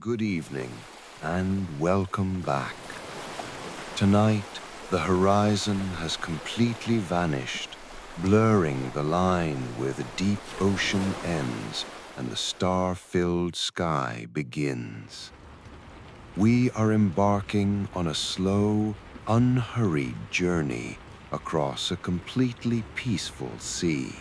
Good evening and welcome back. Tonight, the horizon has completely vanished, blurring the line where the deep ocean ends and the star-filled sky begins. We are embarking on a slow, unhurried journey across a completely peaceful sea.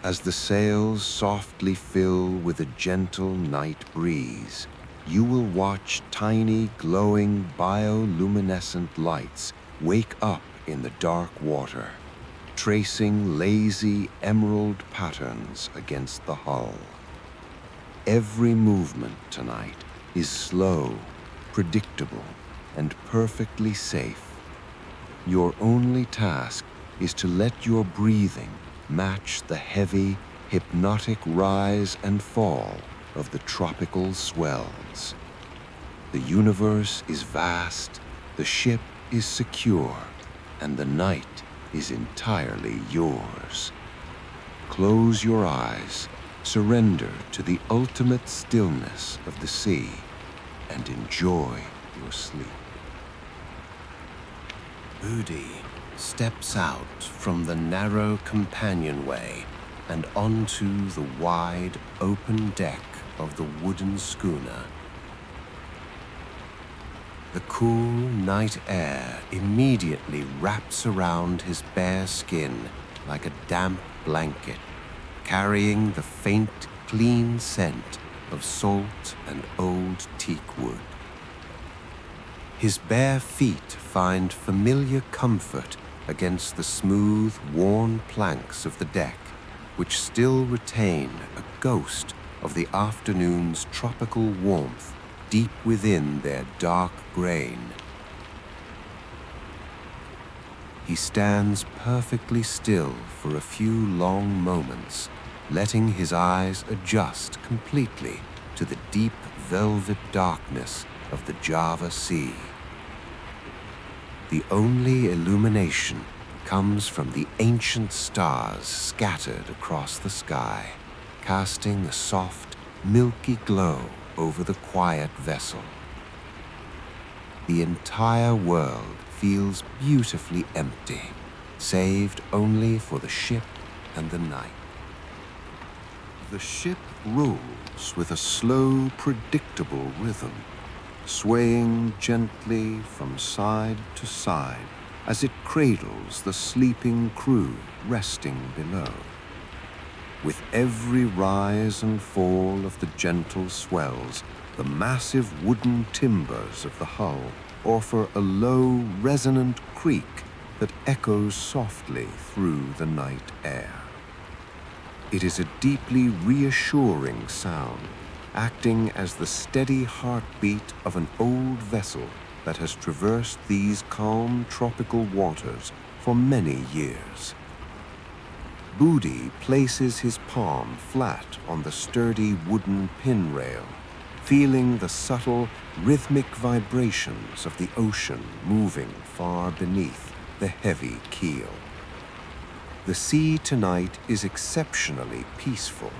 As the sails softly fill with a gentle night breeze, you will watch tiny glowing bioluminescent lights wake up in the dark water, tracing lazy emerald patterns against the hull. Every movement tonight is slow, predictable, and perfectly safe. Your only task is to let your breathing match the heavy, hypnotic rise and fall of the tropical swells. The universe is vast, the ship is secure, and the night is entirely yours. Close your eyes, surrender to the ultimate stillness of the sea, and enjoy your sleep. Budi steps out from the narrow companionway and onto the wide, open deck of the wooden schooner. The cool night air immediately wraps around his bare skin like a damp blanket, carrying the faint, clean scent of salt and old teak wood. His bare feet find familiar comfort against the smooth, worn planks of the deck, which still retain a ghost of the afternoon's tropical warmth deep within their dark grain. He stands perfectly still for a few long moments, letting his eyes adjust completely to the deep velvet darkness of the Java Sea. The only illumination comes from the ancient stars scattered across the sky, casting a soft, milky glow over the quiet vessel. The entire world feels beautifully empty, saved only for the ship and the night. The ship rolls with a slow, predictable rhythm, swaying gently from side to side as it cradles the sleeping crew resting below. With every rise and fall of the gentle swells, the massive wooden timbers of the hull offer a low, resonant creak that echoes softly through the night air. It is a deeply reassuring sound, acting as the steady heartbeat of an old vessel that has traversed these calm tropical waters for many years. Budi places his palm flat on the sturdy wooden pin rail, feeling the subtle, rhythmic vibrations of the ocean moving far beneath the heavy keel. The sea tonight is exceptionally peaceful,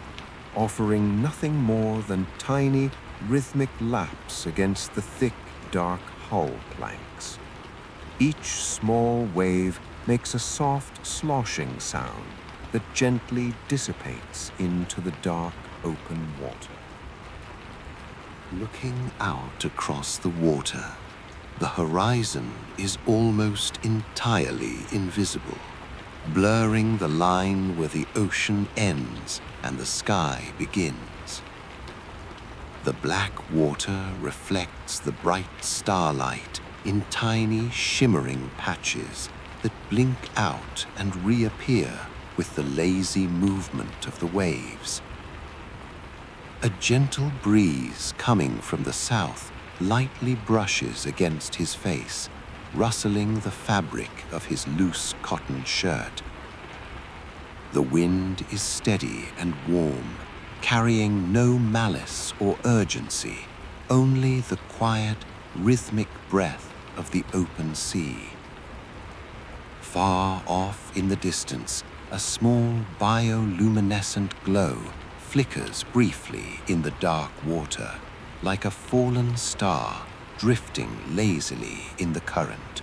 offering nothing more than tiny, rhythmic laps against the thick, dark hull planks. Each small wave makes a soft, sloshing sound that gently dissipates into the dark, open water. Looking out across the water, the horizon is almost entirely invisible, blurring the line where the ocean ends and the sky begins. The black water reflects the bright starlight in tiny, shimmering patches that blink out and reappear with the lazy movement of the waves. A gentle breeze coming from the south lightly brushes against his face, rustling the fabric of his loose cotton shirt. The wind is steady and warm, carrying no malice or urgency, only the quiet, rhythmic breath of the open sea. Far off in the distance, a small bioluminescent glow flickers briefly in the dark water, like a fallen star drifting lazily in the current.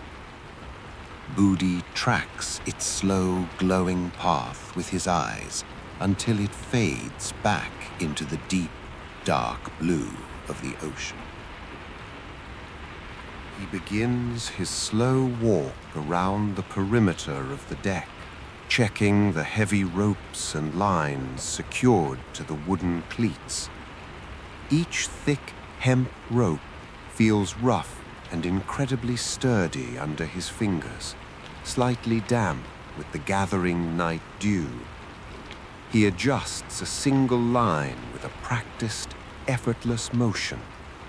Budi tracks its slow, glowing path with his eyes until it fades back into the deep, dark blue of the ocean. He begins his slow walk around the perimeter of the deck, checking the heavy ropes and lines secured to the wooden cleats. Each thick hemp rope feels rough and incredibly sturdy under his fingers, slightly damp with the gathering night dew. He adjusts a single line with a practiced, effortless motion,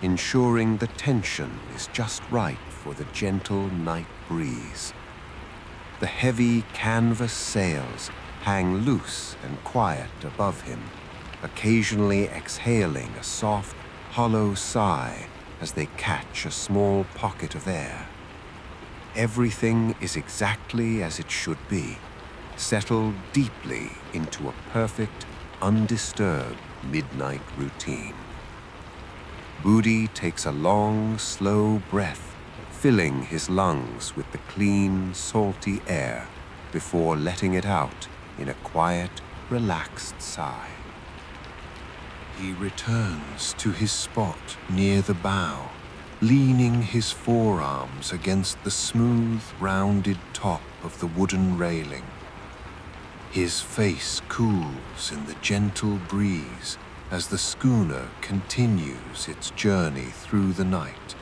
ensuring the tension is just right for the gentle night breeze. The heavy canvas sails hang loose and quiet above him, occasionally exhaling a soft, hollow sigh as they catch a small pocket of air. Everything is exactly as it should be, settled deeply into a perfect, undisturbed midnight routine. Budi takes a long, slow breath, filling his lungs with the clean, salty air before letting it out in a quiet, relaxed sigh. He returns to his spot near the bow, leaning his forearms against the smooth, rounded top of the wooden railing. His face cools in the gentle breeze as the schooner continues its journey through the night.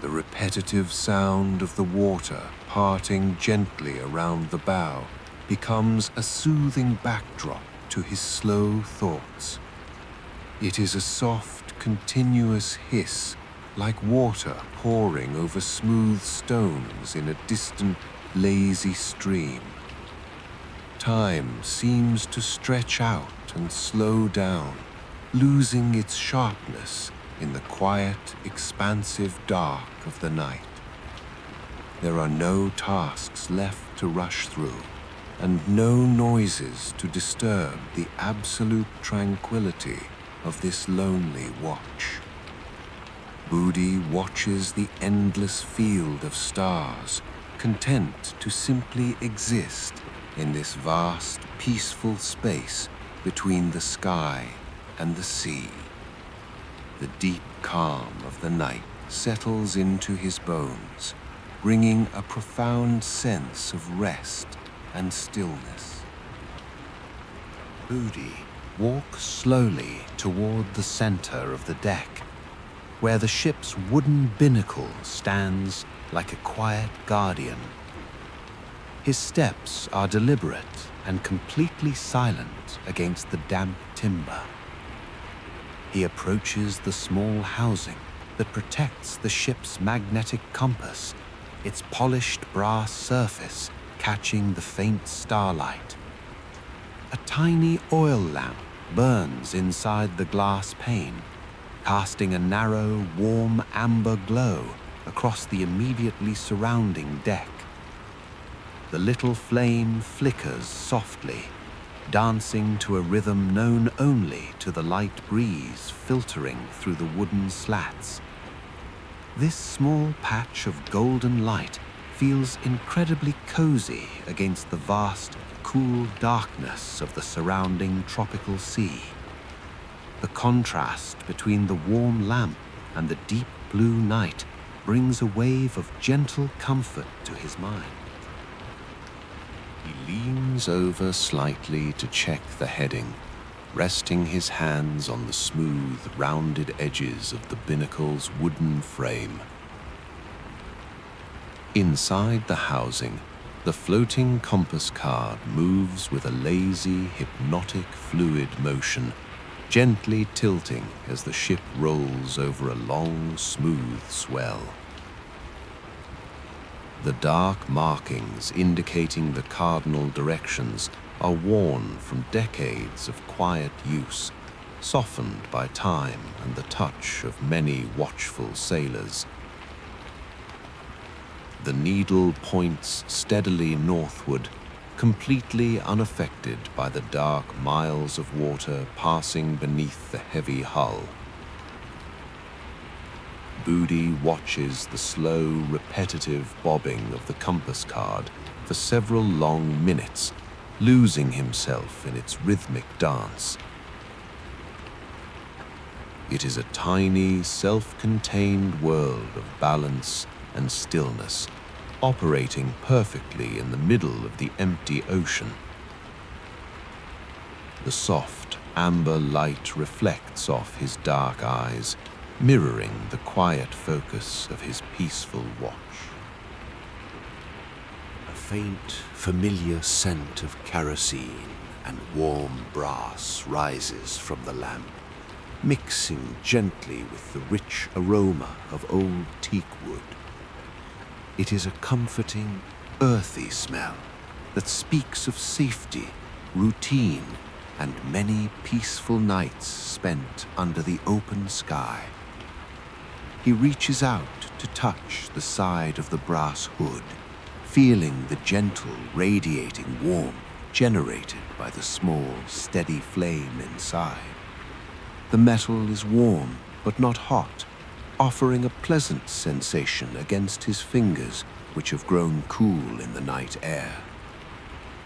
The repetitive sound of the water parting gently around the bow becomes a soothing backdrop to his slow thoughts. It is a soft, continuous hiss, like water pouring over smooth stones in a distant, lazy stream. Time seems to stretch out and slow down, losing its sharpness in the quiet, expansive dark of the night. There are no tasks left to rush through, and no noises to disturb the absolute tranquility of this lonely watch. Budi watches the endless field of stars, content to simply exist in this vast, peaceful space between the sky and the sea. The deep calm of the night settles into his bones, bringing a profound sense of rest and stillness. Budi walks slowly toward the center of the deck, where the ship's wooden binnacle stands like a quiet guardian. His steps are deliberate and completely silent against the damp timber. He approaches the small housing that protects the ship's magnetic compass, its polished brass surface catching the faint starlight. A tiny oil lamp burns inside the glass pane, casting a narrow, warm amber glow across the immediately surrounding deck. The little flame flickers softly, dancing to a rhythm known only to the light breeze filtering through the wooden slats. This small patch of golden light feels incredibly cozy against the vast, cool darkness of the surrounding tropical sea. The contrast between the warm lamp and the deep blue night brings a wave of gentle comfort to his mind. He leans over slightly to check the heading, resting his hands on the smooth, rounded edges of the binnacle's wooden frame. Inside the housing, the floating compass card moves with a lazy, hypnotic fluid motion, gently tilting as the ship rolls over a long, smooth swell. The dark markings indicating the cardinal directions are worn from decades of quiet use, softened by time and the touch of many watchful sailors. The needle points steadily northward, completely unaffected by the dark miles of water passing beneath the heavy hull. Budi watches the slow, repetitive bobbing of the compass card for several long minutes, losing himself in its rhythmic dance. It is a tiny, self-contained world of balance and stillness, operating perfectly in the middle of the empty ocean. The soft, amber light reflects off his dark eyes, mirroring the quiet focus of his peaceful watch. A faint, familiar scent of kerosene and warm brass rises from the lamp, mixing gently with the rich aroma of old teak wood. It is a comforting, earthy smell that speaks of safety, routine, and many peaceful nights spent under the open sky. He reaches out to touch the side of the brass hood, feeling the gentle, radiating warmth generated by the small, steady flame inside. The metal is warm but not hot, offering a pleasant sensation against his fingers, which have grown cool in the night air.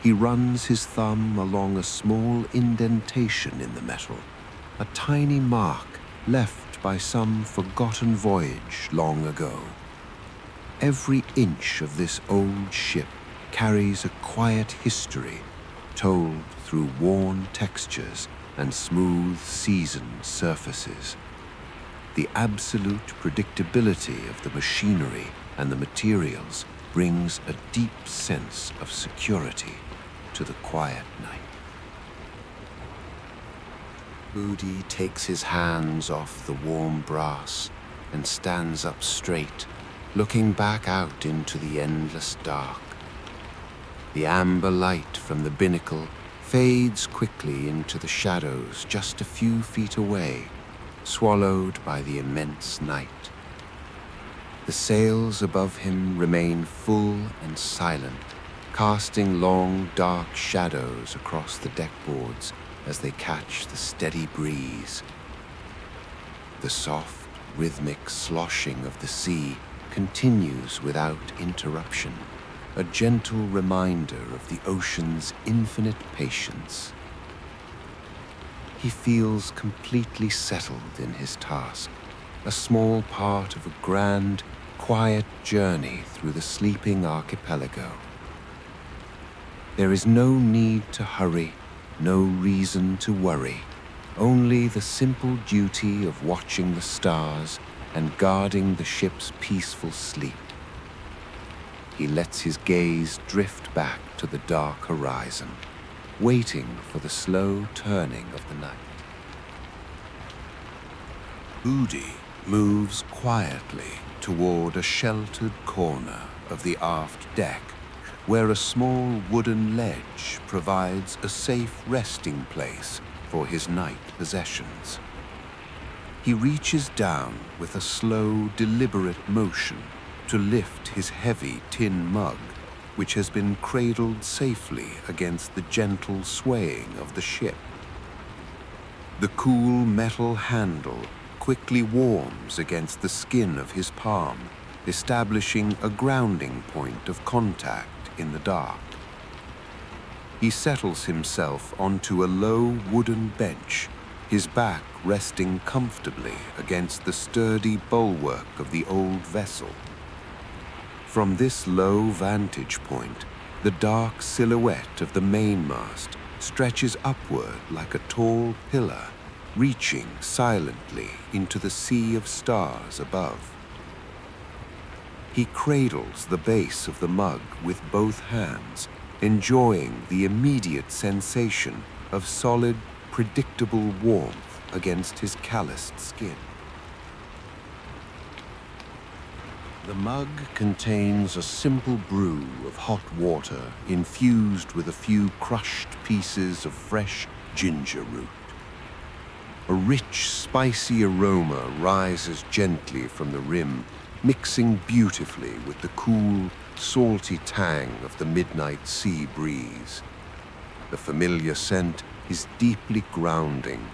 He runs his thumb along a small indentation in the metal, a tiny mark left by some forgotten voyage long ago. Every inch of this old ship carries a quiet history, told through worn textures and smooth, seasoned surfaces. The absolute predictability of the machinery and the materials brings a deep sense of security to the quiet night. Budi takes his hands off the warm brass and stands up straight, looking back out into the endless dark. The amber light from the binnacle fades quickly into the shadows just a few feet away, swallowed by the immense night. The sails above him remain full and silent, casting long, dark shadows across the deckboards as they catch the steady breeze. The soft, rhythmic sloshing of the sea continues without interruption, a gentle reminder of the ocean's infinite patience. He feels completely settled in his task, a small part of a grand, quiet journey through the sleeping archipelago. There is no need to hurry, no reason to worry, only the simple duty of watching the stars and guarding the ship's peaceful sleep. He lets his gaze drift back to the dark horizon, waiting for the slow turning of the night. Budi moves quietly toward a sheltered corner of the aft deck, where a small wooden ledge provides a safe resting place for his night possessions. He reaches down with a slow, deliberate motion to lift his heavy tin mug, which has been cradled safely against the gentle swaying of the ship. The cool metal handle quickly warms against the skin of his palm, establishing a grounding point of contact in the dark. He settles himself onto a low wooden bench, his back resting comfortably against the sturdy bulwark of the old vessel. From this low vantage point, the dark silhouette of the mainmast stretches upward like a tall pillar, reaching silently into the sea of stars above. He cradles the base of the mug with both hands, enjoying the immediate sensation of solid, predictable warmth against his calloused skin. The mug contains a simple brew of hot water infused with a few crushed pieces of fresh ginger root. A rich, spicy aroma rises gently from the rim, mixing beautifully with the cool, salty tang of the midnight sea breeze. The familiar scent is deeply grounding,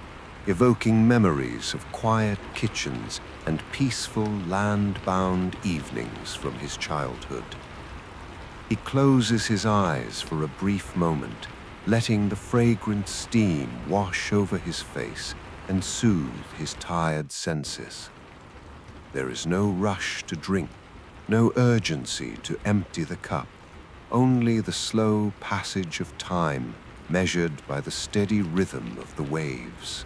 evoking memories of quiet kitchens and peaceful land-bound evenings from his childhood. He closes his eyes for a brief moment, letting the fragrant steam wash over his face and soothe his tired senses. There is no rush to drink, no urgency to empty the cup, only the slow passage of time measured by the steady rhythm of the waves.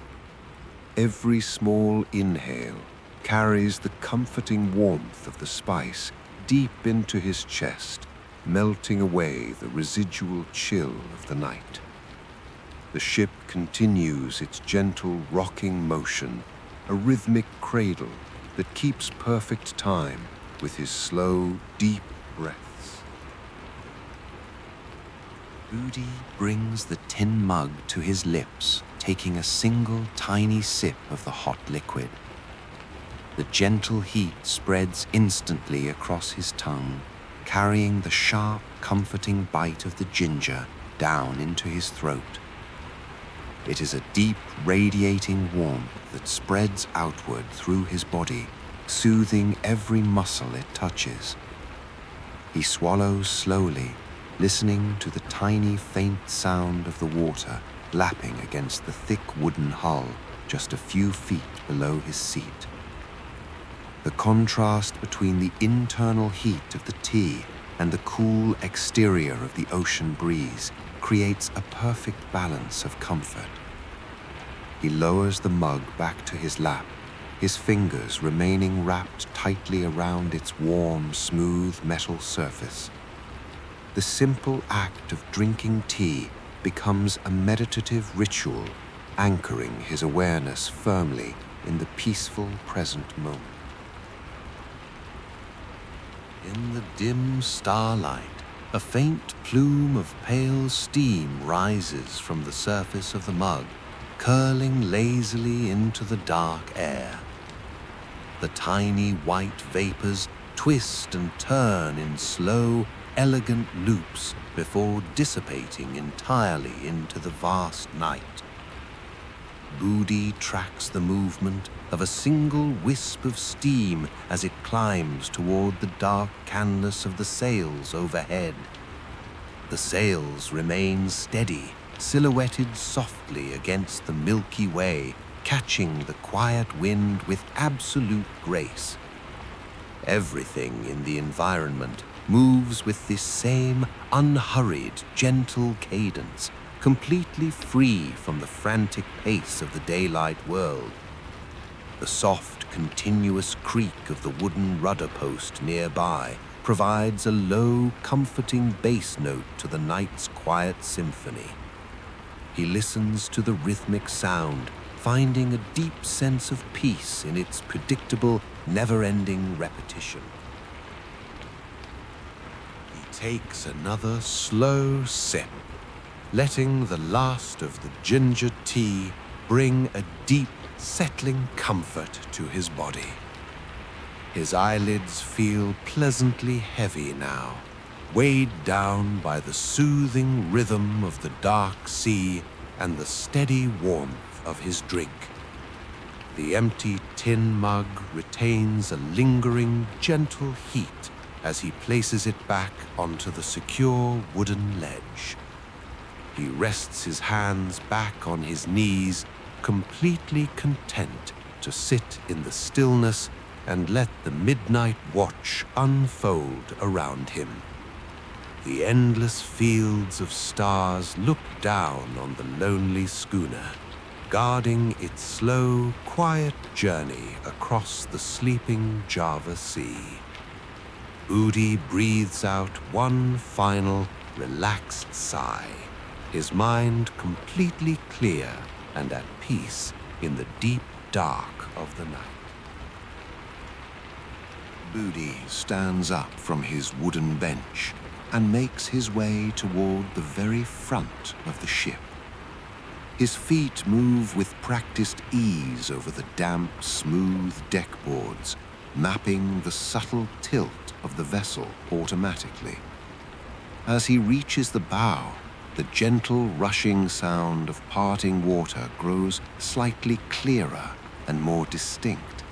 Every small inhale carries the comforting warmth of the spice deep into his chest, melting away the residual chill of the night. The ship continues its gentle rocking motion, a rhythmic cradle that keeps perfect time with his slow, deep breaths. Budi brings the tin mug to his lips, taking a single tiny sip of the hot liquid. The gentle heat spreads instantly across his tongue, carrying the sharp, comforting bite of the ginger down into his throat. It is a deep, radiating warmth that spreads outward through his body, soothing every muscle it touches. He swallows slowly, listening to the tiny, faint sound of the water lapping against the thick wooden hull just a few feet below his seat. The contrast between the internal heat of the tea and the cool exterior of the ocean breeze creates a perfect balance of comfort. He lowers the mug back to his lap, his fingers remaining wrapped tightly around its warm, smooth metal surface. The simple act of drinking tea becomes a meditative ritual, anchoring his awareness firmly in the peaceful present moment. In the dim starlight, a faint plume of pale steam rises from the surface of the mug, curling lazily into the dark air. The tiny white vapors twist and turn in slow, elegant loops before dissipating entirely into the vast night. Budi tracks the movement of a single wisp of steam as it climbs toward the dark canvas of the sails overhead. The sails remain steady, silhouetted softly against the Milky Way, catching the quiet wind with absolute grace. Everything in the environment moves with this same unhurried, gentle cadence, completely free from the frantic pace of the daylight world. The soft, continuous creak of the wooden rudder post nearby provides a low, comforting bass note to the night's quiet symphony. He listens to the rhythmic sound, finding a deep sense of peace in its predictable, never-ending repetition. He takes another slow sip, letting the last of the ginger tea bring a deep, settling comfort to his body. His eyelids feel pleasantly heavy now, weighed down by the soothing rhythm of the dark sea and the steady warmth of his drink. The empty tin mug retains a lingering, gentle heat as he places it back onto the secure wooden ledge. He rests his hands back on his knees, completely content to sit in the stillness and let the midnight watch unfold around him. The endless fields of stars look down on the lonely schooner, guarding its slow, quiet journey across the sleeping Java Sea. Budi breathes out one final, relaxed sigh, his mind completely clear and at peace in the deep dark of the night. Budi stands up from his wooden bench and makes his way toward the very front of the ship. His feet move with practiced ease over the damp, smooth deckboards, mapping the subtle tilt of the vessel automatically. As he reaches the bow, The gentle rushing sound of parting water grows slightly clearer and more distinct.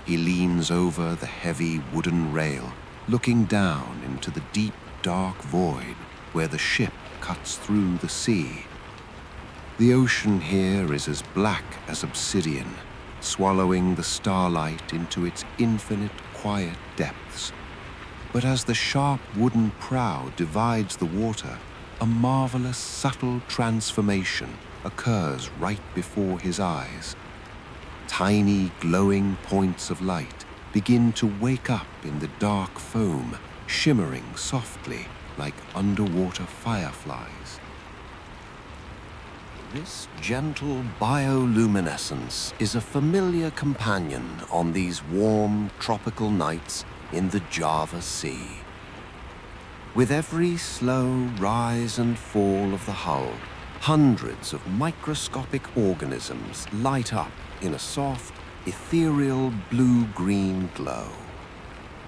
He leans over the heavy wooden rail, looking down into the deep, dark void where the ship cuts through the sea. The ocean here is as black as obsidian, swallowing the starlight into its infinite, quiet depths. But as the sharp wooden prow divides the water, a marvelous, subtle transformation occurs right before his eyes. Tiny, glowing points of light begin to wake up in the dark foam, shimmering softly like underwater fireflies. This gentle bioluminescence is a familiar companion on these warm, tropical nights in the Java Sea. With every slow rise and fall of the hull, hundreds of microscopic organisms light up in a soft, ethereal blue-green glow.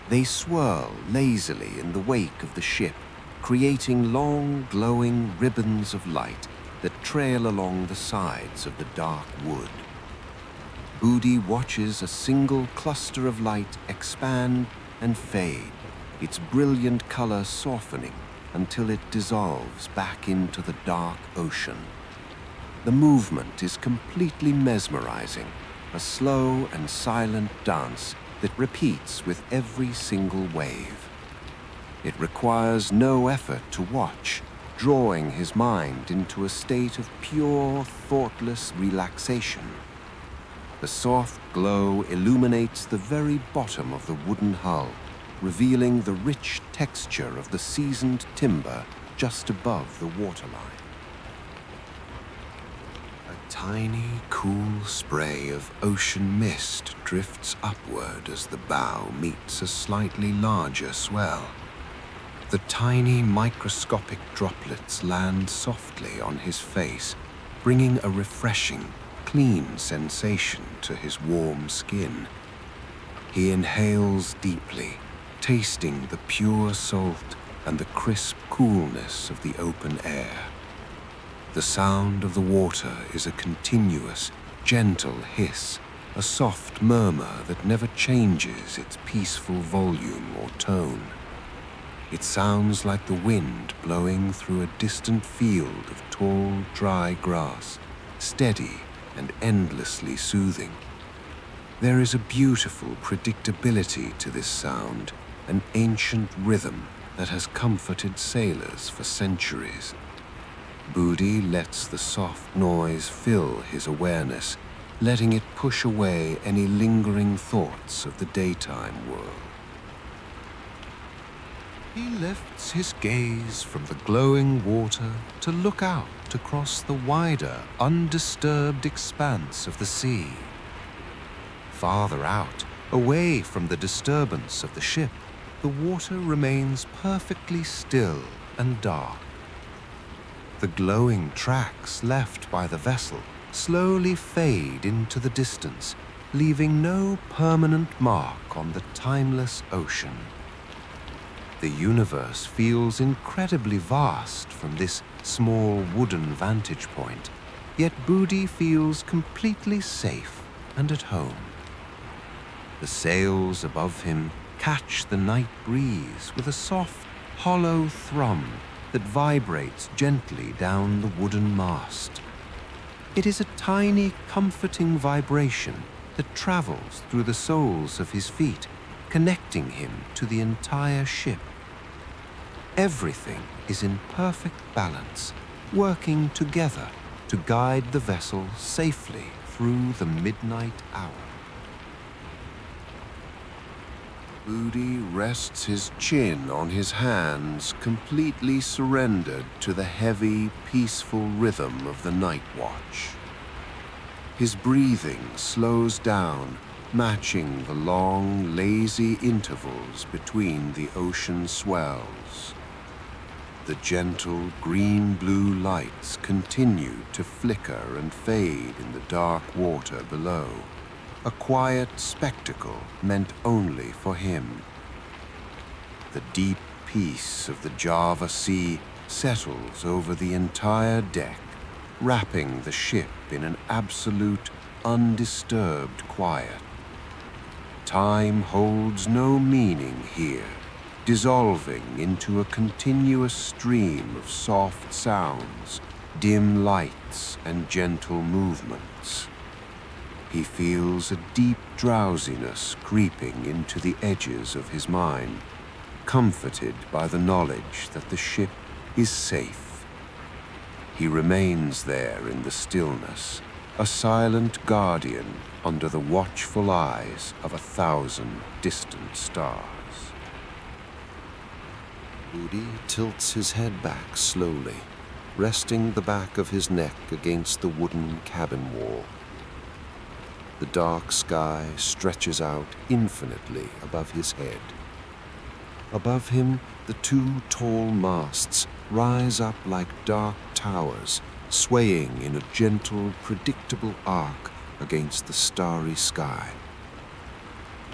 They swirl lazily in the wake of the ship, creating long, glowing ribbons of light that trail along the sides of the dark wood. Budi watches a single cluster of light expand and fade, its brilliant color softening until it dissolves back into the dark ocean. The movement is completely mesmerizing, a slow and silent dance that repeats with every single wave. It requires no effort to watch, drawing his mind into a state of pure, thoughtless relaxation. The soft glow illuminates the very bottom of the wooden hull, revealing the rich texture of the seasoned timber just above the waterline. A tiny, cool spray of ocean mist drifts upward as the bow meets a slightly larger swell. The tiny, microscopic droplets land softly on his face, bringing a refreshing, clean sensation to his warm skin. He inhales deeply, tasting the pure salt and the crisp coolness of the open air. The sound of the water is a continuous, gentle hiss, a soft murmur that never changes its peaceful volume or tone. It sounds like the wind blowing through a distant field of tall, dry grass, steady and endlessly soothing. There is a beautiful predictability to this sound, an ancient rhythm that has comforted sailors for centuries. Budi lets the soft noise fill his awareness, letting it push away any lingering thoughts of the daytime world. He lifts his gaze from the glowing water to look out across the wider, undisturbed expanse of the sea. Farther out, away from the disturbance of the ship, the water remains perfectly still and dark. The glowing tracks left by the vessel slowly fade into the distance, leaving no permanent mark on the timeless ocean. The universe feels incredibly vast from this small wooden vantage point, yet Budi feels completely safe and at home. The sails above him catch the night breeze with a soft, hollow thrum that vibrates gently down the wooden mast. It is a tiny, comforting vibration that travels through the soles of his feet, connecting him to the entire ship. Everything is in perfect balance, working together to guide the vessel safely through the midnight hour. Budi rests his chin on his hands, completely surrendered to the heavy, peaceful rhythm of the night watch. His breathing slows down, matching the long, lazy intervals between the ocean swells. The gentle green-blue lights continue to flicker and fade in the dark water below, a quiet spectacle meant only for him. The deep peace of the Java Sea settles over the entire deck, wrapping the ship in an absolute, undisturbed quiet. Time holds no meaning here, dissolving into a continuous stream of soft sounds, dim lights, and gentle movements. He feels a deep drowsiness creeping into the edges of his mind, comforted by the knowledge that the ship is safe. He remains there in the stillness, a silent guardian under the watchful eyes of 1,000 distant stars. Budi tilts his head back slowly, resting the back of his neck against the wooden cabin wall. The dark sky stretches out infinitely above his head. Above him, the 2 tall masts rise up like dark towers, swaying in a gentle, predictable arc against the starry sky.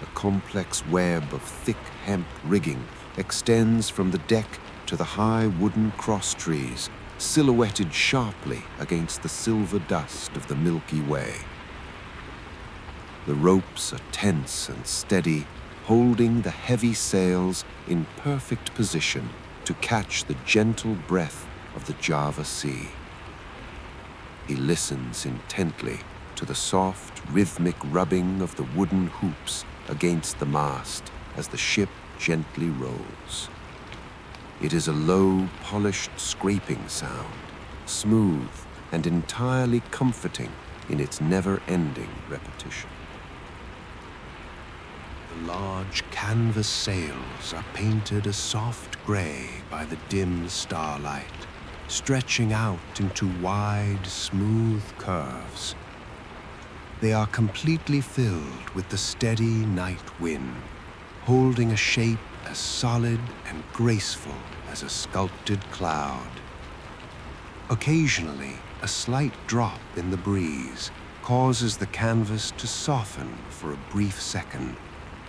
A complex web of thick hemp rigging extends from the deck to the high wooden cross trees, silhouetted sharply against the silver dust of the Milky Way. The ropes are tense and steady, holding the heavy sails in perfect position to catch the gentle breath of the Java Sea. He listens intently to the soft, rhythmic rubbing of the wooden hoops against the mast as the ship gently rolls. It is a low, polished scraping sound, smooth and entirely comforting in its never-ending repetition. The large canvas sails are painted a soft gray by the dim starlight, stretching out into wide, smooth curves. They are completely filled with the steady night wind, holding a shape as solid and graceful as a sculpted cloud. Occasionally, a slight drop in the breeze causes the canvas to soften for a brief second,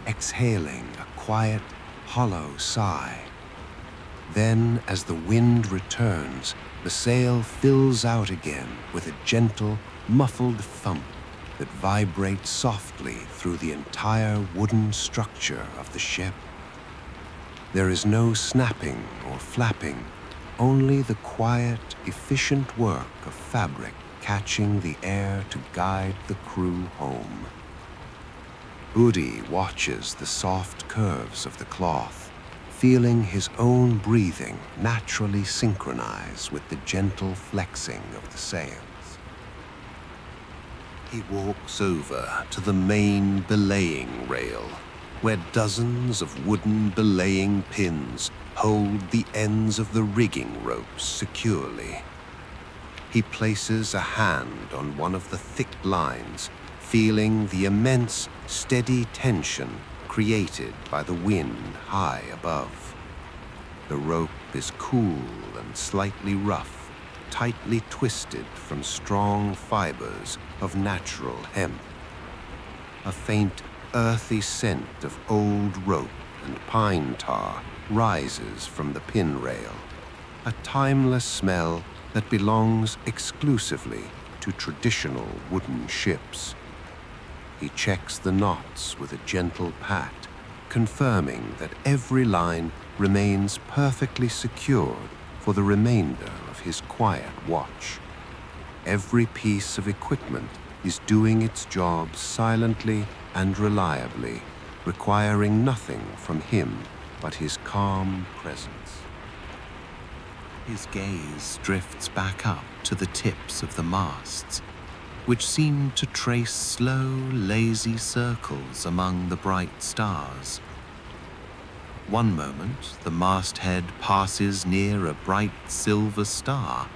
exhaling a quiet, hollow sigh. Then, as the wind returns, the sail fills out again with a gentle, muffled thump that vibrates softly through the entire wooden structure of the ship. There is no snapping or flapping, only the quiet, efficient work of fabric catching the air to guide the crew home. Budi watches the soft curves of the cloth, feeling his own breathing naturally synchronize with the gentle flexing of the sails. He walks over to the main belaying rail, where dozens of wooden belaying pins hold the ends of the rigging ropes securely. He places a hand on one of the thick lines, feeling the immense, steady tension created by the wind high above. The rope is cool and slightly rough, tightly twisted from strong fibers of natural hemp. A faint, earthy scent of old rope and pine tar rises from the pin rail, a timeless smell that belongs exclusively to traditional wooden ships. He checks the knots with a gentle pat, confirming that every line remains perfectly secured for the remainder of his quiet watch. Every piece of equipment is doing its job silently and reliably, requiring nothing from him but his calm presence. His gaze drifts back up to the tips of the masts, which seem to trace slow, lazy circles among the bright stars. One moment, the masthead passes near a bright silver star,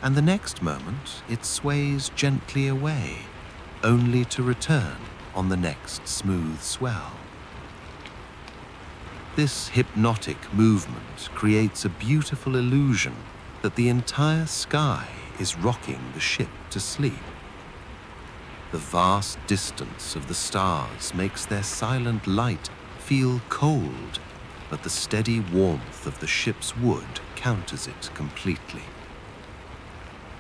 and the next moment it sways gently away, only to return on the next smooth swell. This hypnotic movement creates a beautiful illusion that the entire sky is rocking the ship to sleep. The vast distance of the stars makes their silent light feel cold, but the steady warmth of the ship's wood counters it completely.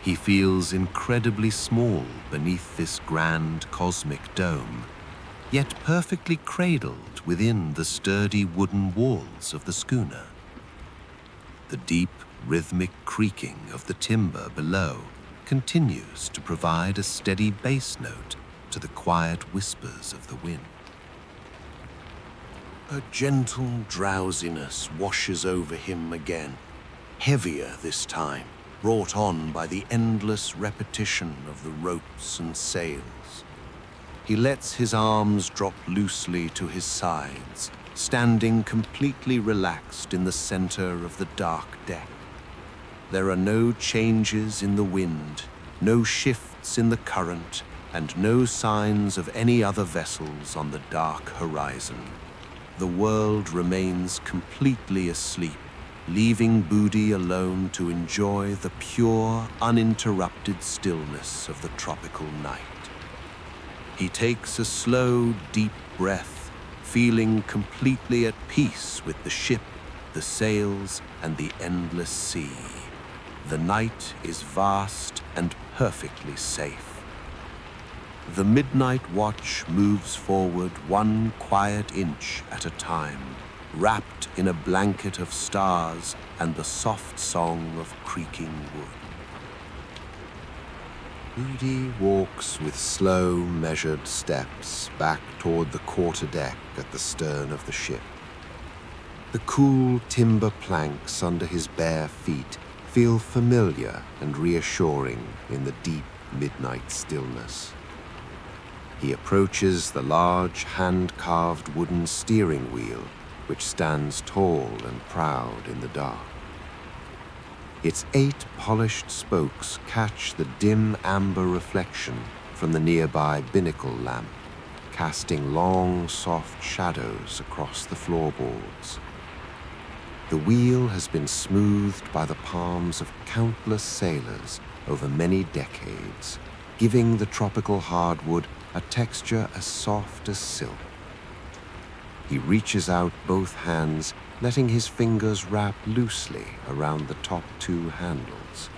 He feels incredibly small beneath this grand cosmic dome, yet perfectly cradled within the sturdy wooden walls of the schooner. The deep, rhythmic creaking of the timber below continues to provide a steady bass note to the quiet whispers of the wind. A gentle drowsiness washes over him again, heavier this time, brought on by the endless repetition of the ropes and sails. He lets his arms drop loosely to his sides, standing completely relaxed in the center of the dark deck. There are no changes in the wind, no shifts in the current, and no signs of any other vessels on the dark horizon. The world remains completely asleep, leaving Budi alone to enjoy the pure, uninterrupted stillness of the tropical night. He takes a slow, deep breath, feeling completely at peace with the ship, the sails, and the endless sea. The night is vast and perfectly safe. The midnight watch moves forward 1 quiet inch at a time, wrapped in a blanket of stars and the soft song of creaking wood. Budi walks with slow, measured steps back toward the quarterdeck at the stern of the ship. The cool timber planks under his bare feet feel familiar and reassuring in the deep midnight stillness. He approaches the large hand-carved wooden steering wheel, which stands tall and proud in the dark. Its 8 polished spokes catch the dim amber reflection from the nearby binnacle lamp, casting long, soft shadows across the floorboards. The wheel has been smoothed by the palms of countless sailors over many decades, giving the tropical hardwood a texture as soft as silk. He reaches out both hands, letting his fingers wrap loosely around the top 2 handles.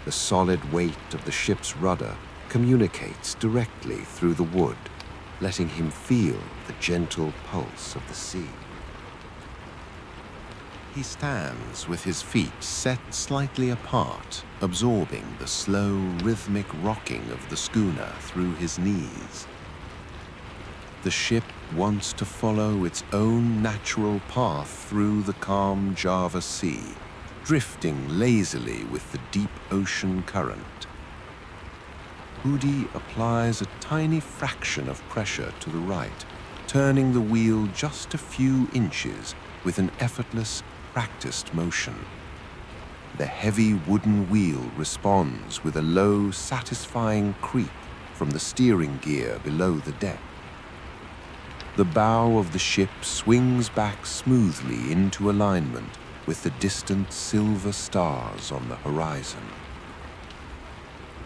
The solid weight of the ship's rudder communicates directly through the wood, letting him feel the gentle pulse of the sea. He stands with his feet set slightly apart, absorbing the slow, rhythmic rocking of the schooner through his knees. The ship wants to follow its own natural path through the calm Java Sea, drifting lazily with the deep ocean current. Budi applies a tiny fraction of pressure to the right, turning the wheel just a few inches with an effortless, practiced motion. The heavy wooden wheel responds with a low, satisfying creak from the steering gear below the deck. The bow of the ship swings back smoothly into alignment with the distant silver stars on the horizon.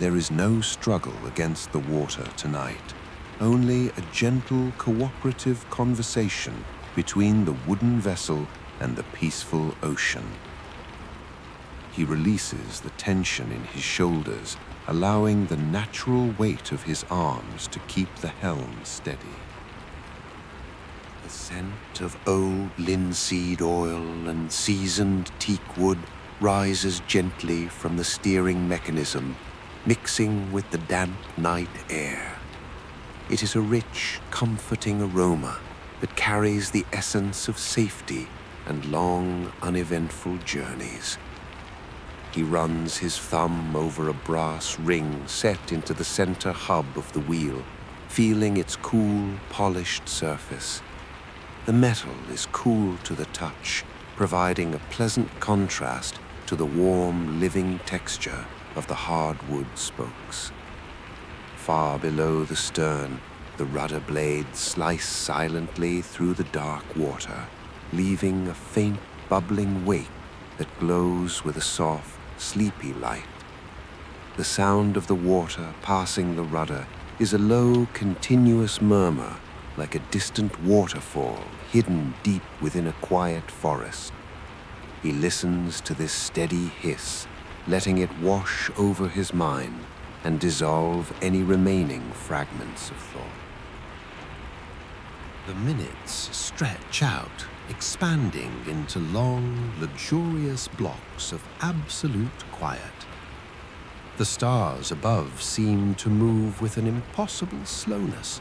There is no struggle against the water tonight, only a gentle, cooperative conversation between the wooden vessel and the peaceful ocean. He releases the tension in his shoulders, allowing the natural weight of his arms to keep the helm steady. The scent of old linseed oil and seasoned teak wood rises gently from the steering mechanism, mixing with the damp night air. It is a rich, comforting aroma that carries the essence of safety and long, uneventful journeys. He runs his thumb over a brass ring set into the center hub of the wheel, feeling its cool, polished surface. The metal is cool to the touch, providing a pleasant contrast to the warm, living texture of the hardwood spokes. Far below the stern, the rudder blades slice silently through the dark water, leaving a faint, bubbling wake that glows with a soft, sleepy light. The sound of the water passing the rudder is a low, continuous murmur, like a distant waterfall hidden deep within a quiet forest. He listens to this steady hiss, letting it wash over his mind and dissolve any remaining fragments of thought. The minutes stretch out, expanding into long, luxurious blocks of absolute quiet. The stars above seem to move with an impossible slowness,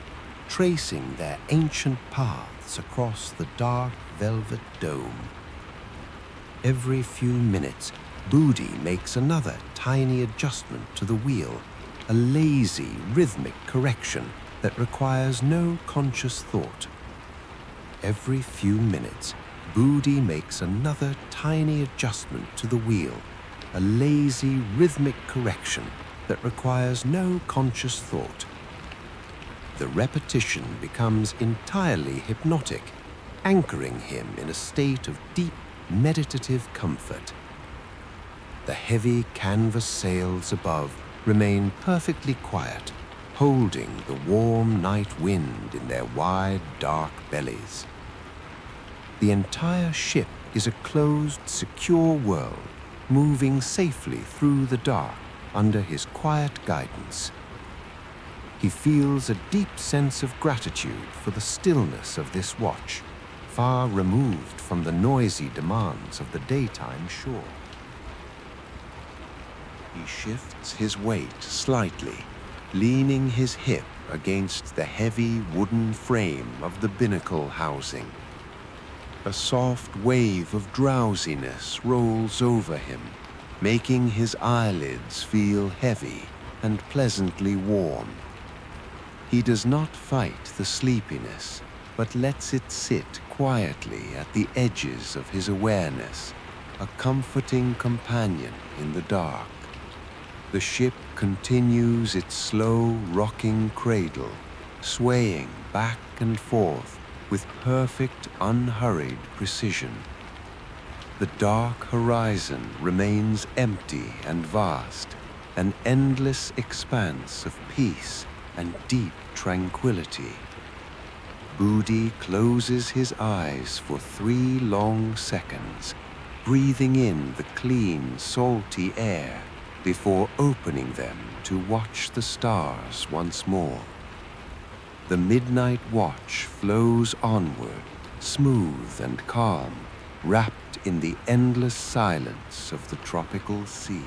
tracing their ancient paths across the dark velvet dome. Every few minutes, Budi makes another tiny adjustment to the wheel, a lazy, rhythmic correction that requires no conscious thought. Every few minutes, Budi makes another tiny adjustment to the wheel, a lazy, rhythmic correction that requires no conscious thought. The repetition becomes entirely hypnotic, anchoring him in a state of deep, meditative comfort. The heavy canvas sails above remain perfectly quiet, holding the warm night wind in their wide, dark bellies. The entire ship is a closed, secure world, moving safely through the dark under his quiet guidance. He feels a deep sense of gratitude for the stillness of this watch, far removed from the noisy demands of the daytime shore. He shifts his weight slightly, leaning his hip against the heavy wooden frame of the binnacle housing. A soft wave of drowsiness rolls over him, making his eyelids feel heavy and pleasantly warm. He does not fight the sleepiness, but lets it sit quietly at the edges of his awareness, a comforting companion in the dark. The ship continues its slow, rocking cradle, swaying back and forth with perfect, unhurried precision. The dark horizon remains empty and vast, an endless expanse of peace and deep tranquility. Budi closes his eyes for 3 long seconds, breathing in the clean, salty air before opening them to watch the stars once more. The midnight watch flows onward, smooth and calm, wrapped in the endless silence of the tropical sea.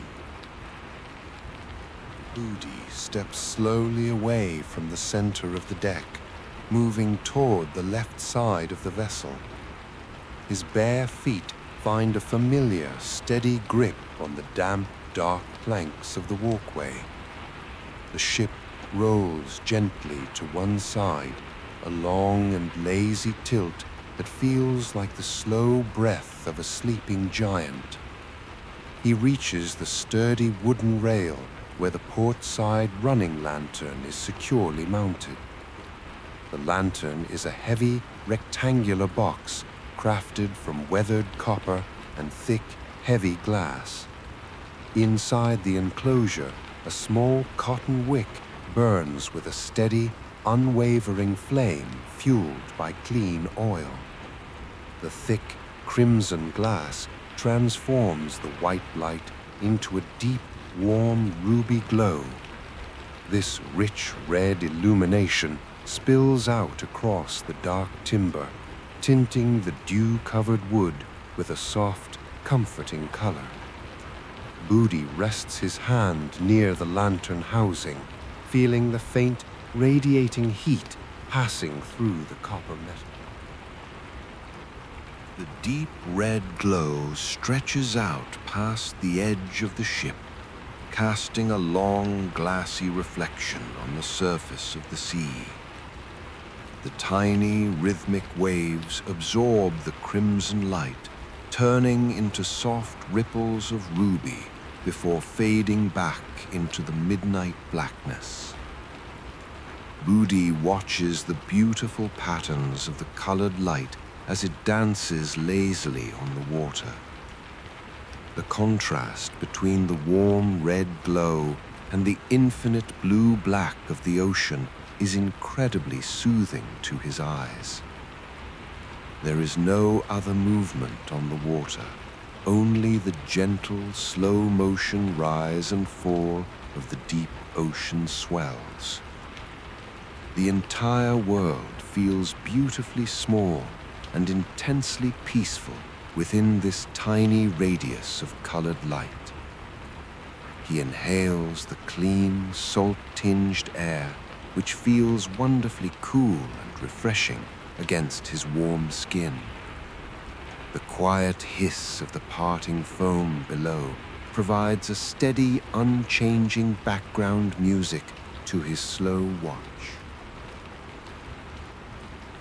Budi steps slowly away from the center of the deck, moving toward the left side of the vessel. His bare feet find a familiar, steady grip on the damp, dark planks of the walkway. The ship rolls gently to one side, a long and lazy tilt that feels like the slow breath of a sleeping giant. He reaches the sturdy wooden rail where the port side running lantern is securely mounted. The lantern is a heavy, rectangular box crafted from weathered copper and thick, heavy glass. Inside the enclosure, a small cotton wick burns with a steady, unwavering flame fueled by clean oil. The thick, crimson glass transforms the white light into a deep, warm ruby glow. This rich red illumination spills out across the dark timber, tinting the dew-covered wood with a soft, comforting color. Budi rests his hand near the lantern housing, feeling the faint, radiating heat passing through the copper metal. The deep red glow stretches out past the edge of the ship, casting a long, glassy reflection on the surface of the sea. The tiny, rhythmic waves absorb the crimson light, turning into soft ripples of ruby before fading back into the midnight blackness. Budi watches the beautiful patterns of the colored light as it dances lazily on the water. The contrast between the warm red glow and the infinite blue-black of the ocean is incredibly soothing to his eyes. There is no other movement on the water, only the gentle, slow-motion rise and fall of the deep ocean swells. The entire world feels beautifully small and intensely peaceful within this tiny radius of colored light. He inhales the clean, salt-tinged air, which feels wonderfully cool and refreshing against his warm skin. The quiet hiss of the parting foam below provides a steady, unchanging background music to his slow watch.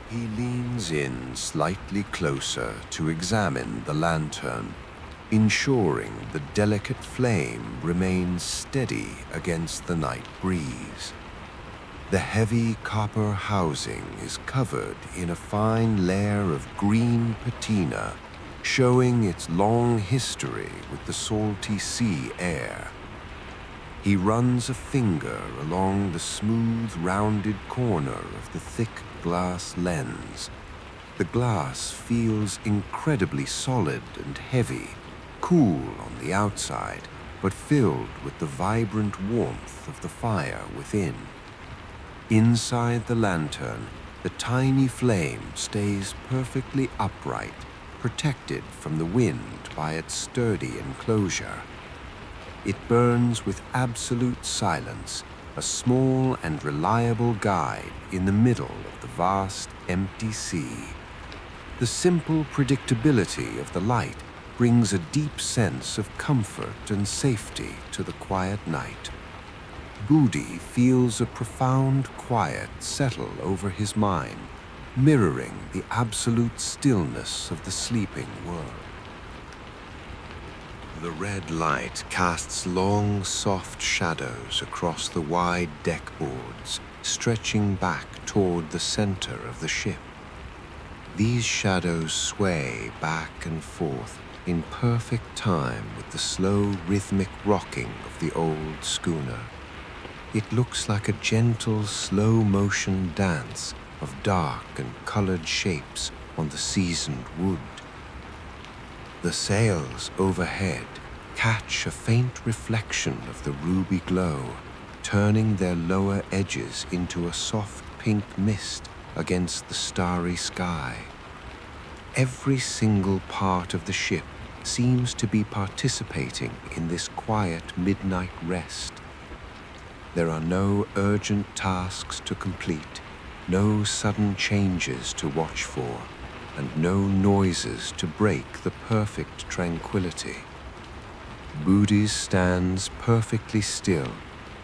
He leans in slightly closer to examine the lantern, ensuring the delicate flame remains steady against the night breeze. The heavy copper housing is covered in a fine layer of green patina, showing its long history with the salty sea air. He runs a finger along the smooth, rounded corner of the thick glass lens. The glass feels incredibly solid and heavy, cool on the outside, but filled with the vibrant warmth of the fire within. Inside the lantern, the tiny flame stays perfectly upright, protected from the wind by its sturdy enclosure. It burns with absolute silence, a small and reliable guide in the middle of the vast, empty sea. The simple predictability of the light brings a deep sense of comfort and safety to the quiet night. Budi feels a profound quiet settle over his mind, mirroring the absolute stillness of the sleeping world. The red light casts long, soft shadows across the wide deck boards, stretching back toward the center of the ship. These shadows sway back and forth in perfect time with the slow, rhythmic rocking of the old schooner. It looks like a gentle, slow-motion dance of dark and colored shapes on the seasoned wood. The sails overhead catch a faint reflection of the ruby glow, turning their lower edges into a soft pink mist against the starry sky. Every single part of the ship seems to be participating in this quiet midnight rest. There are no urgent tasks to complete, no sudden changes to watch for, and no noises to break the perfect tranquility. Budi stands perfectly still,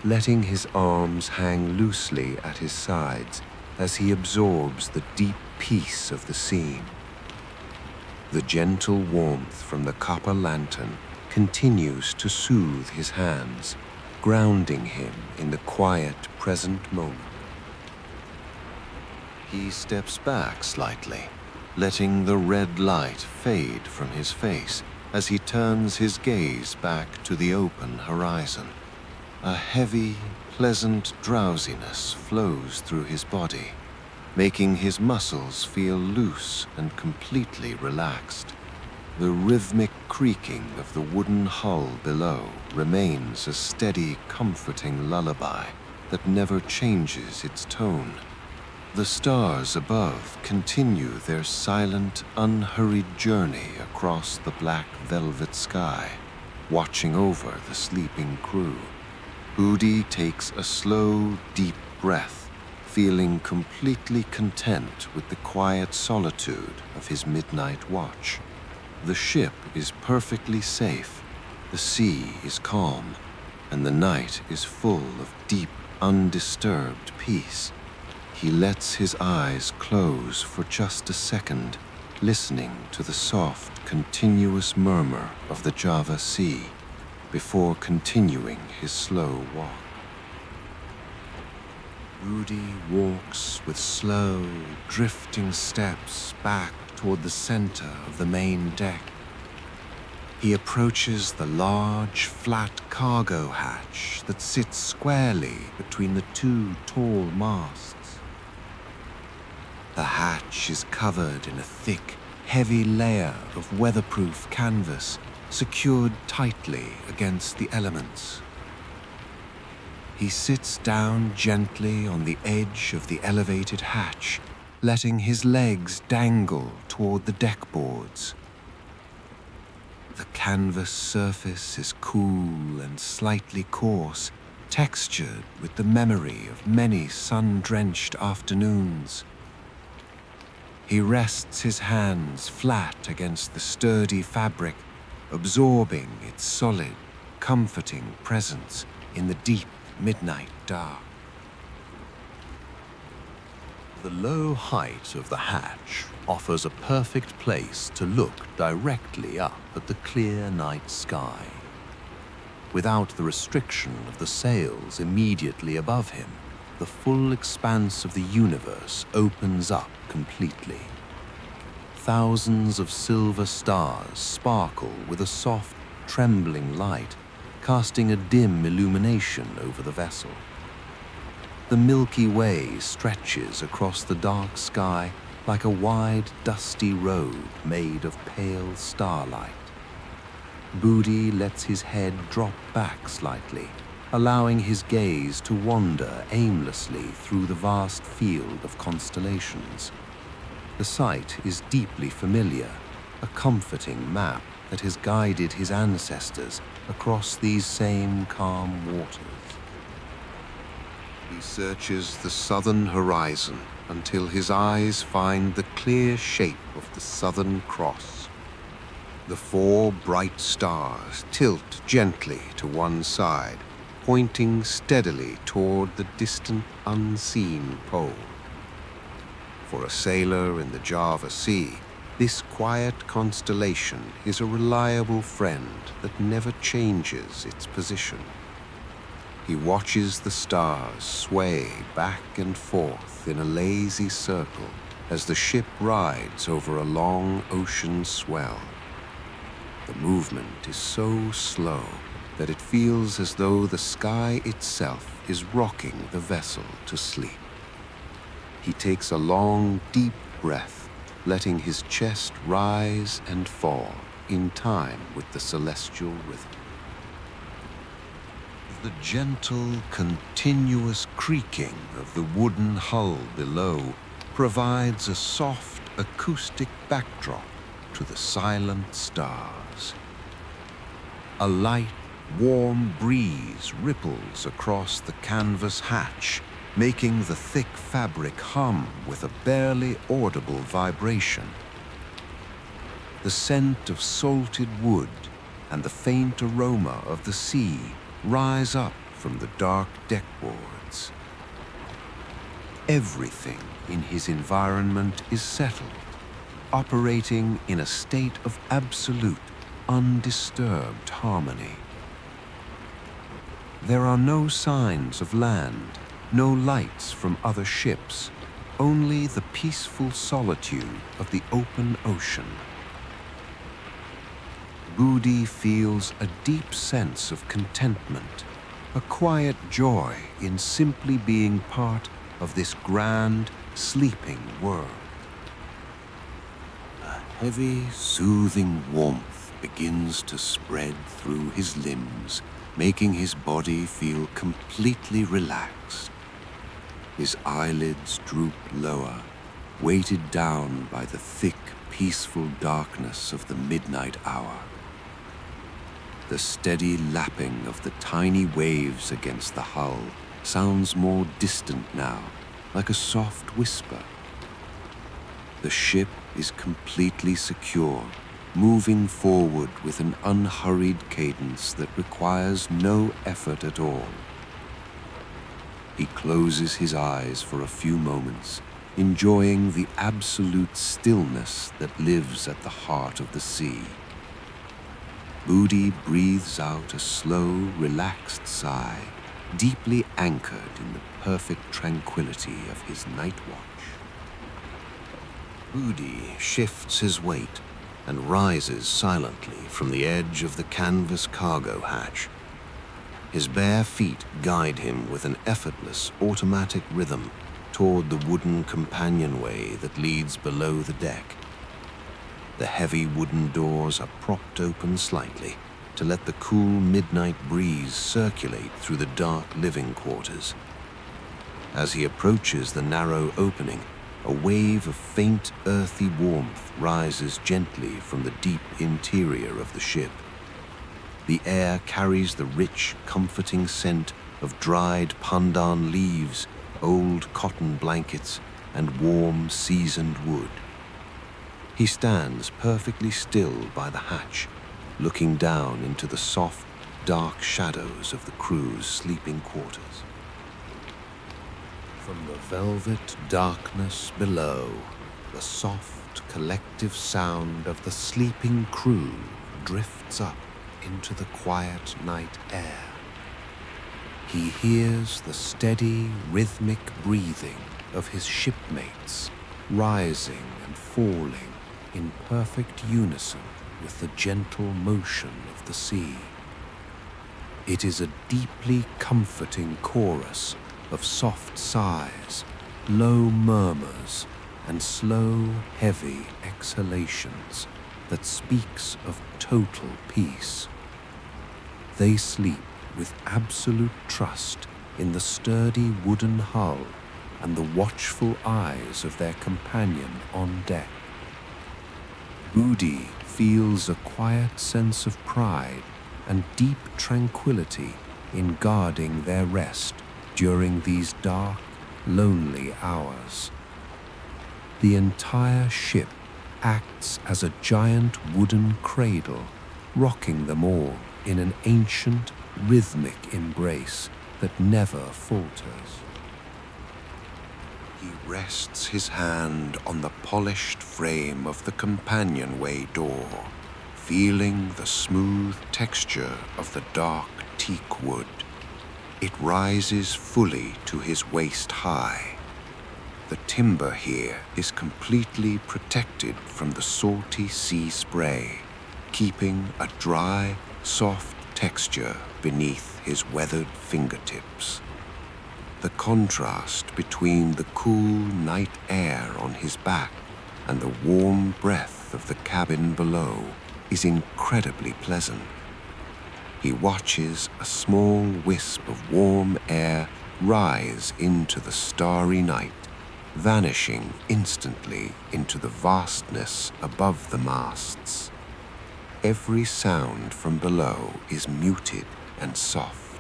letting his arms hang loosely at his sides as he absorbs the deep peace of the scene. The gentle warmth from the copper lantern continues to soothe his hands, grounding him in the quiet present moment. He steps back slightly, letting the red light fade from his face as he turns his gaze back to the open horizon. A heavy, pleasant drowsiness flows through his body, making his muscles feel loose and completely relaxed. The rhythmic creaking of the wooden hull below remains a steady, comforting lullaby that never changes its tone. The stars above continue their silent, unhurried journey across the black velvet sky, watching over the sleeping crew. Budi takes a slow, deep breath, feeling completely content with the quiet solitude of his midnight watch. The ship is perfectly safe, the sea is calm, and the night is full of deep, undisturbed peace. He lets his eyes close for just a second, listening to the soft, continuous murmur of the Java Sea before continuing his slow walk. Budi walks with slow, drifting steps back toward the center of the main deck. He approaches the large, flat cargo hatch that sits squarely between the two tall masts. The hatch is covered in a thick, heavy layer of weatherproof canvas, secured tightly against the elements. He sits down gently on the edge of the elevated hatch, letting his legs dangle toward the deck boards. The canvas surface is cool and slightly coarse, textured with the memory of many sun-drenched afternoons. He rests his hands flat against the sturdy fabric, absorbing its solid, comforting presence in the deep midnight dark. The low height of the hatch offers a perfect place to look directly up at the clear night sky. Without the restriction of the sails immediately above him, the full expanse of the universe opens up completely. Thousands of silver stars sparkle with a soft, trembling light, casting a dim illumination over the vessel. The Milky Way stretches across the dark sky like a wide, dusty road made of pale starlight. Budi lets his head drop back slightly, allowing his gaze to wander aimlessly through the vast field of constellations. The sight is deeply familiar, a comforting map that has guided his ancestors across these same calm waters. He searches the southern horizon until his eyes find the clear shape of the Southern Cross. The 4 bright stars tilt gently to one side, pointing steadily toward the distant, unseen pole. For a sailor in the Java Sea, this quiet constellation is a reliable friend that never changes its position. He watches the stars sway back and forth in a lazy circle as the ship rides over a long ocean swell. The movement is so slow that it feels as though the sky itself is rocking the vessel to sleep. He takes a long, deep breath, letting his chest rise and fall in time with the celestial rhythm. The gentle, continuous creaking of the wooden hull below provides a soft, acoustic backdrop to the silent stars. A light, warm breeze ripples across the canvas hatch, making the thick fabric hum with a barely audible vibration. The scent of salted wood and the faint aroma of the sea rise up from the dark deckboards. Everything in his environment is settled, operating in a state of absolute, undisturbed harmony. There are no signs of land, no lights from other ships, only the peaceful solitude of the open ocean. Budi feels a deep sense of contentment, a quiet joy in simply being part of this grand, sleeping world. A heavy, soothing warmth begins to spread through his limbs, making his body feel completely relaxed. His eyelids droop lower, weighted down by the thick, peaceful darkness of the midnight hour. The steady lapping of the tiny waves against the hull sounds more distant now, like a soft whisper. The ship is completely secure, moving forward with an unhurried cadence that requires no effort at all. He closes his eyes for a few moments, enjoying the absolute stillness that lives at the heart of the sea. Budi breathes out a slow, relaxed sigh, deeply anchored in the perfect tranquility of his night watch. Budi shifts his weight, and rises silently from the edge of the canvas cargo hatch. His bare feet guide him with an effortless automatic rhythm toward the wooden companionway that leads below the deck. The heavy wooden doors are propped open slightly to let the cool midnight breeze circulate through the dark living quarters. As he approaches the narrow opening, a wave of faint, earthy warmth rises gently from the deep interior of the ship. The air carries the rich, comforting scent of dried pandan leaves, old cotton blankets, and warm, seasoned wood. He stands perfectly still by the hatch, looking down into the soft, dark shadows of the crew's sleeping quarters. From the velvet darkness below, the soft, collective sound of the sleeping crew drifts up into the quiet night air. He hears the steady, rhythmic breathing of his shipmates, rising and falling in perfect unison with the gentle motion of the sea. It is a deeply comforting chorus of soft sighs, low murmurs, and slow, heavy exhalations that speaks of total peace. They sleep with absolute trust in the sturdy wooden hull and the watchful eyes of their companion on deck. Budi feels a quiet sense of pride and deep tranquility in guarding their rest during these dark, lonely hours. The entire ship acts as a giant wooden cradle, rocking them all in an ancient, rhythmic embrace that never falters. He rests his hand on the polished frame of the companionway door, feeling the smooth texture of the dark teak wood. It rises fully to his waist high. The timber here is completely protected from the salty sea spray, keeping a dry, soft texture beneath his weathered fingertips. The contrast between the cool night air on his back and the warm breath of the cabin below is incredibly pleasant. He watches a small wisp of warm air rise into the starry night, vanishing instantly into the vastness above the masts. Every sound from below is muted and soft,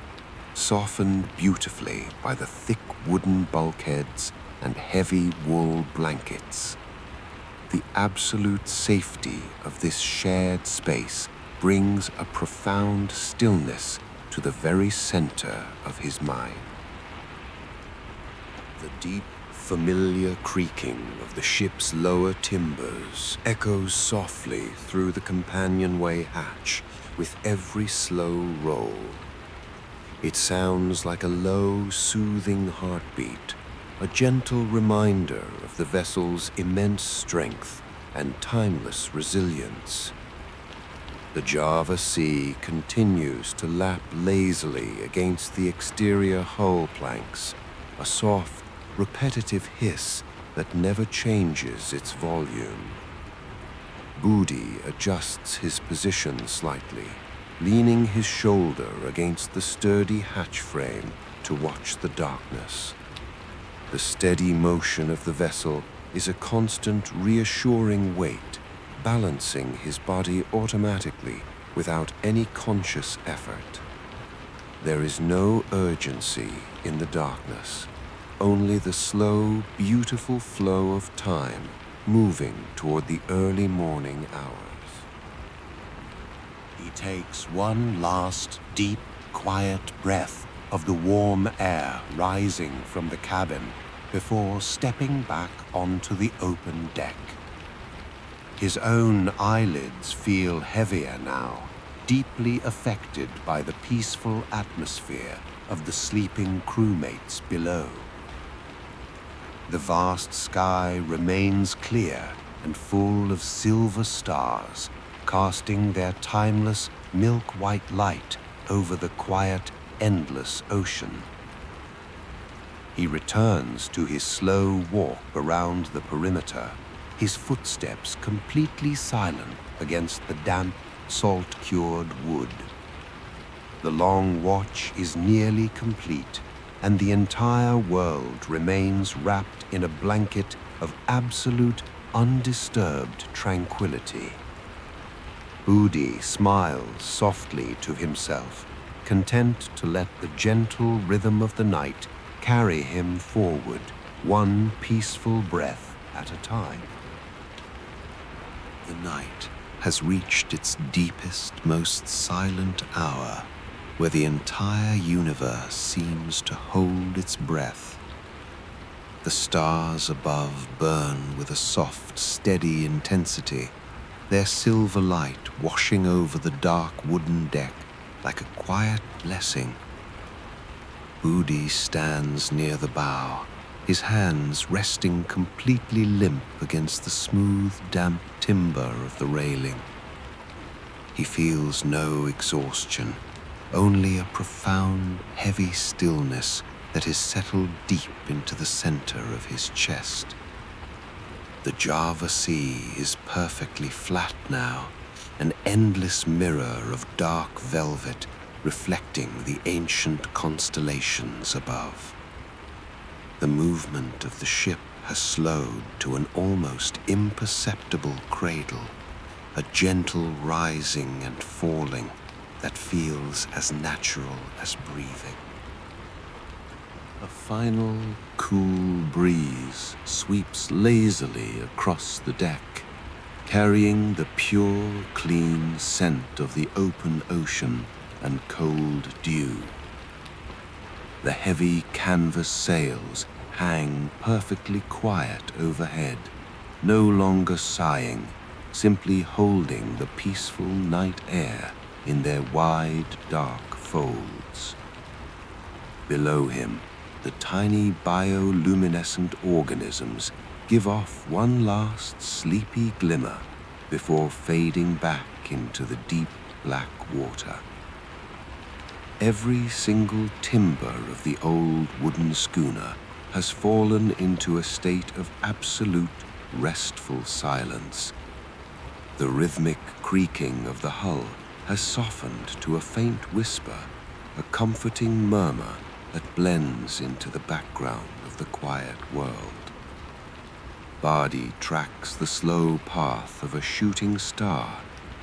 softened beautifully by the thick wooden bulkheads and heavy wool blankets. The absolute safety of this shared space brings a profound stillness to the very center of his mind. The deep, familiar creaking of the ship's lower timbers echoes softly through the companionway hatch with every slow roll. It sounds like a low, soothing heartbeat, a gentle reminder of the vessel's immense strength and timeless resilience. The Java Sea continues to lap lazily against the exterior hull planks, a soft, repetitive hiss that never changes its volume. Budi adjusts his position slightly, leaning his shoulder against the sturdy hatch frame to watch the darkness. The steady motion of the vessel is a constant, reassuring weight, balancing his body automatically without any conscious effort. There is no urgency in the darkness, only the slow, beautiful flow of time moving toward the early morning hours. He takes one last, deep, quiet breath of the warm air rising from the cabin before stepping back onto the open deck. His own eyelids feel heavier now, deeply affected by the peaceful atmosphere of the sleeping crewmates below. The vast sky remains clear and full of silver stars, casting their timeless milk-white light over the quiet, endless ocean. He returns to his slow walk around the perimeter, his footsteps completely silent against the damp, salt-cured wood. The long watch is nearly complete, and the entire world remains wrapped in a blanket of absolute, undisturbed tranquility. Budi smiles softly to himself, content to let the gentle rhythm of the night carry him forward, one peaceful breath at a time. The night has reached its deepest, most silent hour, where the entire universe seems to hold its breath. The stars above burn with a soft, steady intensity, their silver light washing over the dark wooden deck like a quiet blessing. Budi stands near the bow, his hands resting completely limp against the smooth, damp timber of the railing. He feels no exhaustion, only a profound, heavy stillness that has settled deep into the center of his chest. The Java Sea is perfectly flat now, an endless mirror of dark velvet reflecting the ancient constellations above. The movement of the ship has slowed to an almost imperceptible cradle, a gentle rising and falling that feels as natural as breathing. A final, cool breeze sweeps lazily across the deck, carrying the pure, clean scent of the open ocean and cold dew. The heavy canvas sails hang perfectly quiet overhead, no longer sighing, simply holding the peaceful night air in their wide, dark folds. Below him, the tiny bioluminescent organisms give off one last sleepy glimmer before fading back into the deep black water. Every single timber of the old wooden schooner has fallen into a state of absolute, restful silence. The rhythmic creaking of the hull has softened to a faint whisper, a comforting murmur that blends into the background of the quiet world. Budi tracks the slow path of a shooting star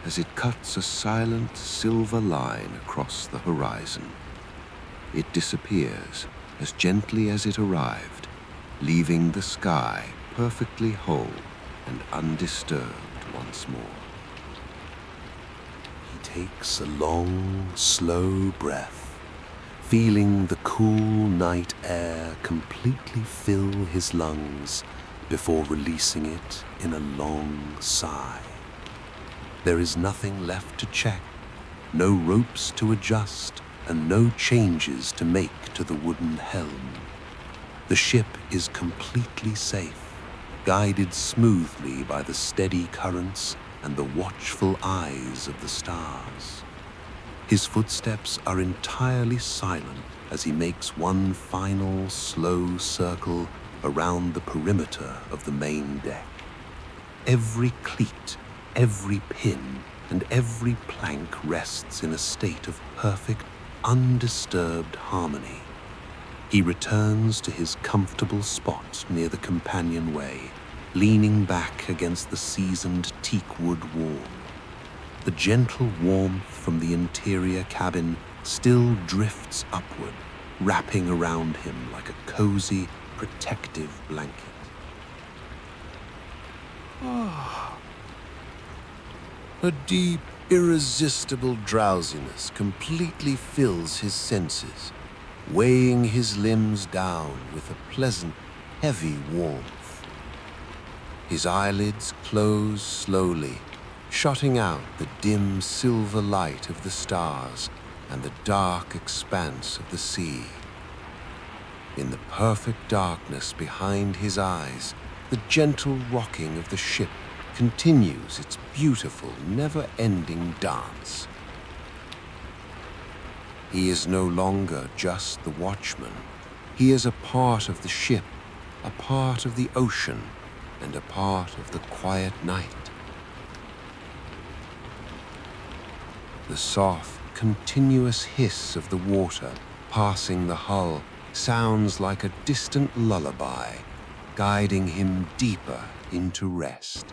as it cuts a silent silver line across the horizon. It disappears as gently as it arrived, leaving the sky perfectly whole and undisturbed once more. He takes a long, slow breath, feeling the cool night air completely fill his lungs before releasing it in a long sigh. There is nothing left to check, no ropes to adjust, and no changes to make to the wooden helm. The ship is completely safe, guided smoothly by the steady currents and the watchful eyes of the stars. His footsteps are entirely silent as he makes one final slow circle around the perimeter of the main deck. Every cleat, every pin, and every plank rests in a state of perfect, undisturbed harmony. He returns to his comfortable spot near the companionway, leaning back against the seasoned teakwood wall. The gentle warmth from the interior cabin still drifts upward, wrapping around him like a cozy, protective blanket. A deep, irresistible drowsiness completely fills his senses, weighing his limbs down with a pleasant, heavy warmth. His eyelids close slowly, shutting out the dim silver light of the stars and the dark expanse of the sea. In the perfect darkness behind his eyes, the gentle rocking of the ship continues its beautiful, never-ending dance. He is no longer just the watchman. He is a part of the ship, a part of the ocean, and a part of the quiet night. The soft, continuous hiss of the water passing the hull sounds like a distant lullaby, guiding him deeper into rest.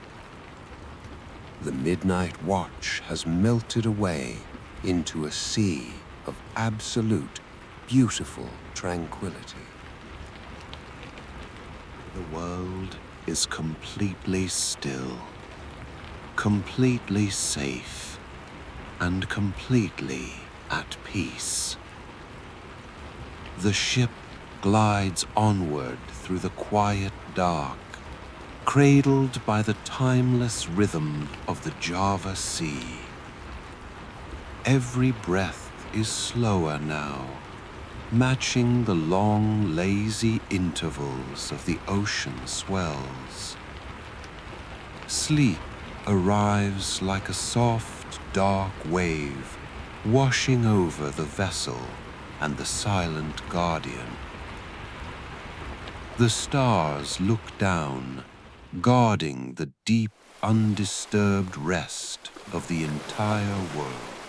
The midnight watch has melted away into a sea of absolute, beautiful tranquility. The world is completely still, completely safe, and completely at peace. The ship glides onward through the quiet dark, cradled by the timeless rhythm of the Java Sea. Every breath is slower now, matching the long, lazy intervals of the ocean swells. Sleep arrives like a soft, dark wave, washing over the vessel and the silent guardian. The stars look down, guarding the deep, undisturbed rest of the entire world.